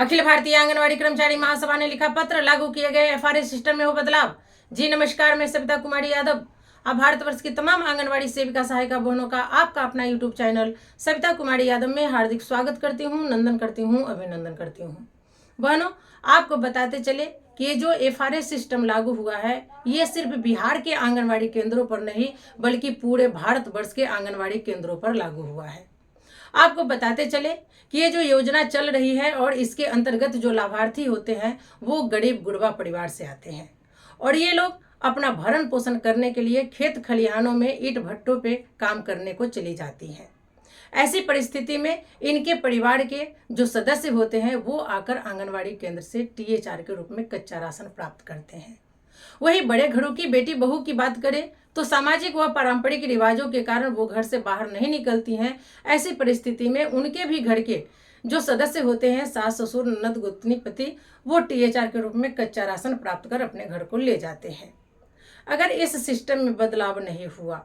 अखिल भारतीय आंगनवाड़ी कर्मचारी महासभा ने लिखा पत्र, लागू किए गए एफआरएस सिस्टम में हो बदलाव। जी नमस्कार, मैं सविता कुमारी यादव। अब भारतवर्ष की तमाम आंगनवाड़ी सेविका सहायिका बहनों का आपका अपना यूट्यूब चैनल सविता कुमारी यादव में हार्दिक स्वागत करती हूँ, नंदन करती हूँ, अभिनंदन करती हूँ। बहनों, आपको बताते चले कि ये जो एफआरएस सिस्टम लागू हुआ है, ये सिर्फ बिहार के आंगनवाड़ी केंद्रों पर नहीं बल्कि पूरे भारतवर्ष के आंगनवाड़ी केंद्रों पर लागू हुआ है। आपको बताते चले कि ये जो योजना चल रही है और इसके अंतर्गत जो लाभार्थी होते हैं वो गरीब गुरबा परिवार से आते हैं और ये लोग अपना भरण पोषण करने के लिए खेत खलिहानों में ईंट भट्टों पे काम करने को चली जाती हैं। ऐसी परिस्थिति में इनके परिवार के जो सदस्य होते हैं वो आकर आंगनवाड़ी केंद्र से टीएचआर के रूप में कच्चा राशन प्राप्त करते हैं। वही बड़े घरों की बेटी बहू की बात करें तो सामाजिक व पारंपरिक रिवाजों के कारण वो घर से बाहर नहीं निकलती हैं। ऐसी परिस्थिति में उनके भी घर के जो सदस्य होते हैं, सास ससुर ननद गोतनी पति, वो टीएचआर के रूप में कच्चा राशन प्राप्त कर अपने घर को ले जाते हैं। अगर इस सिस्टम में बदलाव नहीं हुआ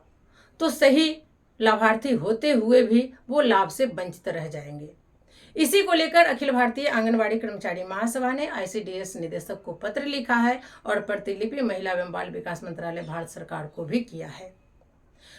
तो सही लाभार्थी होते हुए भी वो लाभ से वंचित रह जाएंगे। इसी को लेकर अखिल भारतीय आंगनवाड़ी कर्मचारी महासभा ने आईसीडीएस निदेशक को पत्र लिखा है और प्रतिलिपि महिला एवं बाल विकास मंत्रालय भारत सरकार को भी किया है।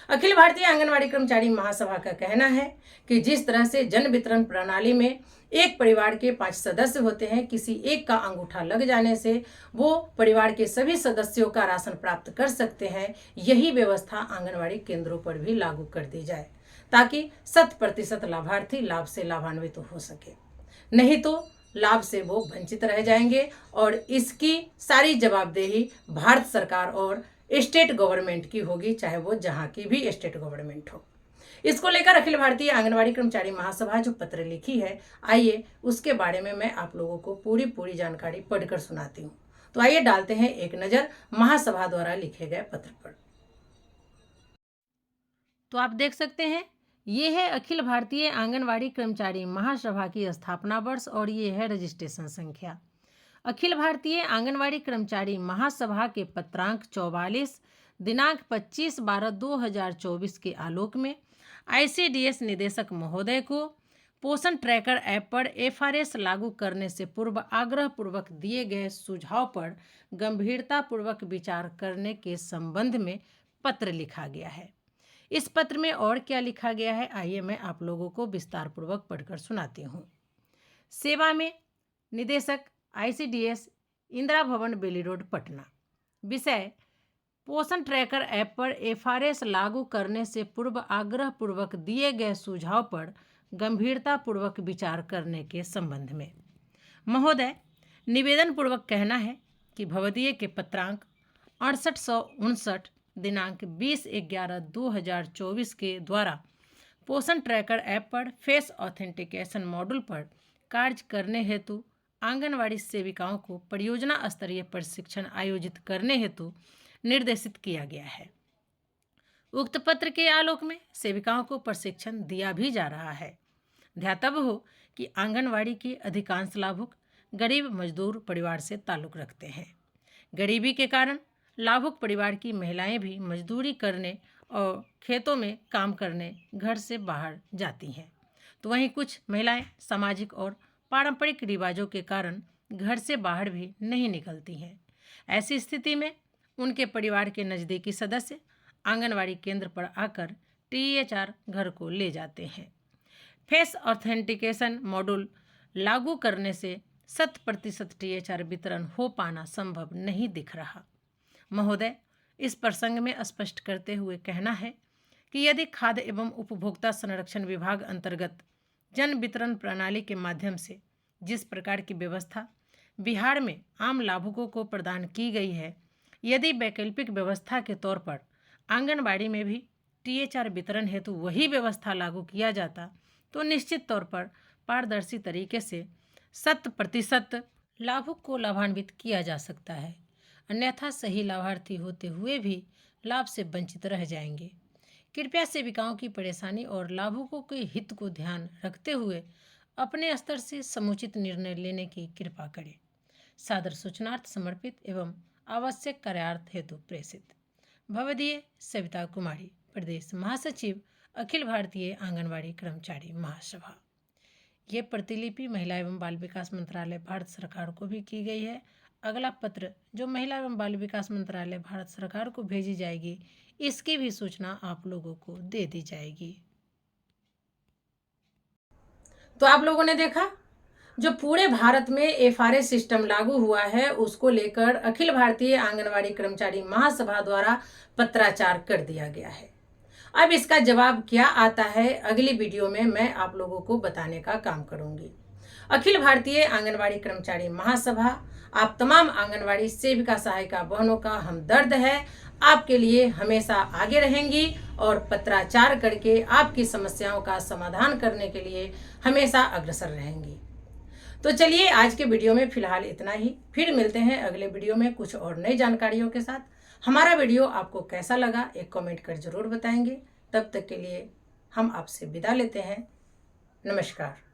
अखिल भारतीय आंगनवाड़ी कर्मचारी महासभा का कहना है कि जिस तरह से जन वितरण प्रणाली में एक परिवार के 5 सदस्य होते हैं, किसी एक का अंगूठा लग जाने से वो परिवार के सभी सदस्यों का राशन प्राप्त कर सकते हैं, यही व्यवस्था आंगनवाड़ी केंद्रों पर भी लागू कर दी जाए ताकि 100% लाभार्थी लाभ से लाभान्वित हो सके। नहीं तो लाभ से वो वंचित रह जाएंगे और इसकी सारी जवाबदेही भारत सरकार और स्टेट गवर्नमेंट की होगी, चाहे वो जहां की भी स्टेट गवर्नमेंट हो। इसको लेकर अखिल भारतीय आंगनवाड़ी कर्मचारी महासभा जो पत्र लिखी है, आइए उसके बारे में मैं आप लोगों को पूरी जानकारी पढ़कर सुनाती हूँ। तो आइए डालते हैं एक नजर महासभा द्वारा लिखे गए पत्र पर। तो आप देख सकते हैं, ये है अखिल भारतीय आंगनवाड़ी कर्मचारी महासभा की स्थापना वर्ष और ये है रजिस्ट्रेशन संख्या। अखिल भारतीय आंगनवाड़ी कर्मचारी महासभा के पत्रांक 44 दिनांक 25/12/2024 के आलोक में आईसीडीएस निदेशक महोदय को पोषण ट्रैकर ऐप पर एफआरएस लागू करने से पूर्व आग्रह पूर्वक दिए गए सुझाव पर गंभीरतापूर्वक विचार करने के संबंध में पत्र लिखा गया है। इस पत्र में और क्या लिखा गया है, आइए मैं आप लोगों को विस्तार पूर्वक पढ़कर सुनाती हूँ। सेवा में निदेशक आईसीडीएस, इंदिरा भवन, बेली रोड, पटना। विषय: पोषण ट्रैकर ऐप पर एफआरएस लागू करने से पूर्व आग्रह पूर्वक दिए गए सुझाव पर गंभीरतापूर्वक विचार करने के संबंध में। महोदय, निवेदन पूर्वक कहना है कि भवदीय के पत्रांक 6859 दिनांक 20/11/2024 के द्वारा पोषण ट्रैकर ऐप पर फेस ऑथेंटिकेशन मॉड्यूल पर कार्य करने हेतु आंगनवाड़ी सेविकाओं को परियोजना स्तरीय प्रशिक्षण आयोजित करने हेतु निर्देशित किया गया है। उक्त पत्र के आलोक में सेविकाओं को प्रशिक्षण दिया भी जा रहा है। ध्यातव्य हो कि आंगनवाड़ी के अधिकांश लाभुक गरीब मजदूर परिवार से ताल्लुक रखते हैं। गरीबी के कारण लाभुक परिवार की महिलाएं भी मजदूरी करने और खेतों में काम करने घर से बाहर जाती हैं, तो वहीं कुछ महिलाएं सामाजिक और पारंपरिक रिवाजों के कारण घर से बाहर भी नहीं निकलती हैं। ऐसी स्थिति में उनके परिवार के नज़दीकी सदस्य आंगनवाड़ी केंद्र पर आकर टीएचआर घर को ले जाते हैं। फेस ऑथेंटिकेशन मॉड्यूल लागू करने से 100% टीएचआर वितरण हो पाना संभव नहीं दिख रहा। महोदय, इस प्रसंग में स्पष्ट करते हुए कहना है कि यदि खाद्य एवं उपभोक्ता संरक्षण विभाग अंतर्गत जन वितरण प्रणाली के माध्यम से जिस प्रकार की व्यवस्था बिहार में आम लाभुकों को प्रदान की गई है, यदि वैकल्पिक व्यवस्था के तौर पर आंगनबाड़ी में भी टीएचआर वितरण हेतु वही व्यवस्था लागू किया जाता तो निश्चित तौर पर पारदर्शी तरीके से 100% लाभुक को लाभान्वित किया जा सकता है। अन्यथा सही लाभार्थी होते हुए भी लाभ से वंचित रह जाएंगे। कृपया सेविकाओं की परेशानी और लाभुकों के हित को ध्यान रखते हुए अपने स्तर से समुचित निर्णय लेने की कृपा करें। सादर सूचनार्थ समर्पित एवं आवश्यक कार्यार्थ हेतु प्रेषित। भवदीय सविता कुमारी, प्रदेश महासचिव, अखिल भारतीय आंगनवाड़ी कर्मचारी महासभा। ये प्रतिलिपि महिला एवं बाल विकास मंत्रालय भारत सरकार को भी की गई है। अगला पत्र जो महिला एवं बाल विकास मंत्रालय भारत सरकार को भेजी जाएगी, इसकी भी सूचना आप लोगों को दे दी जाएगी। तो आप लोगों ने देखा, जो पूरे भारत में एफआरएस सिस्टम लागू हुआ है, उसको लेकर अखिल भारतीय आंगनवाड़ी कर्मचारी महासभा द्वारा पत्राचार कर दिया गया है। अब इसका जवाब क्या आता है, अगली वीडियो में मैं आप लोगों को बताने का काम करूंगी। अखिल भारतीय आंगनवाड़ी कर्मचारी महासभा, आप तमाम आंगनवाड़ी सेविका सहायिका बहनों का हमदर्द है, आपके लिए हमेशा आगे रहेंगी और पत्राचार करके आपकी समस्याओं का समाधान करने के लिए हमेशा अग्रसर रहेंगी। तो चलिए आज के वीडियो में फिलहाल इतना ही, फिर मिलते हैं अगले वीडियो में कुछ और नई जानकारियों के साथ। हमारा वीडियो आपको कैसा लगा एक कमेंट कर जरूर बताएंगे। तब तक के लिए हम आपसे विदा लेते हैं। नमस्कार।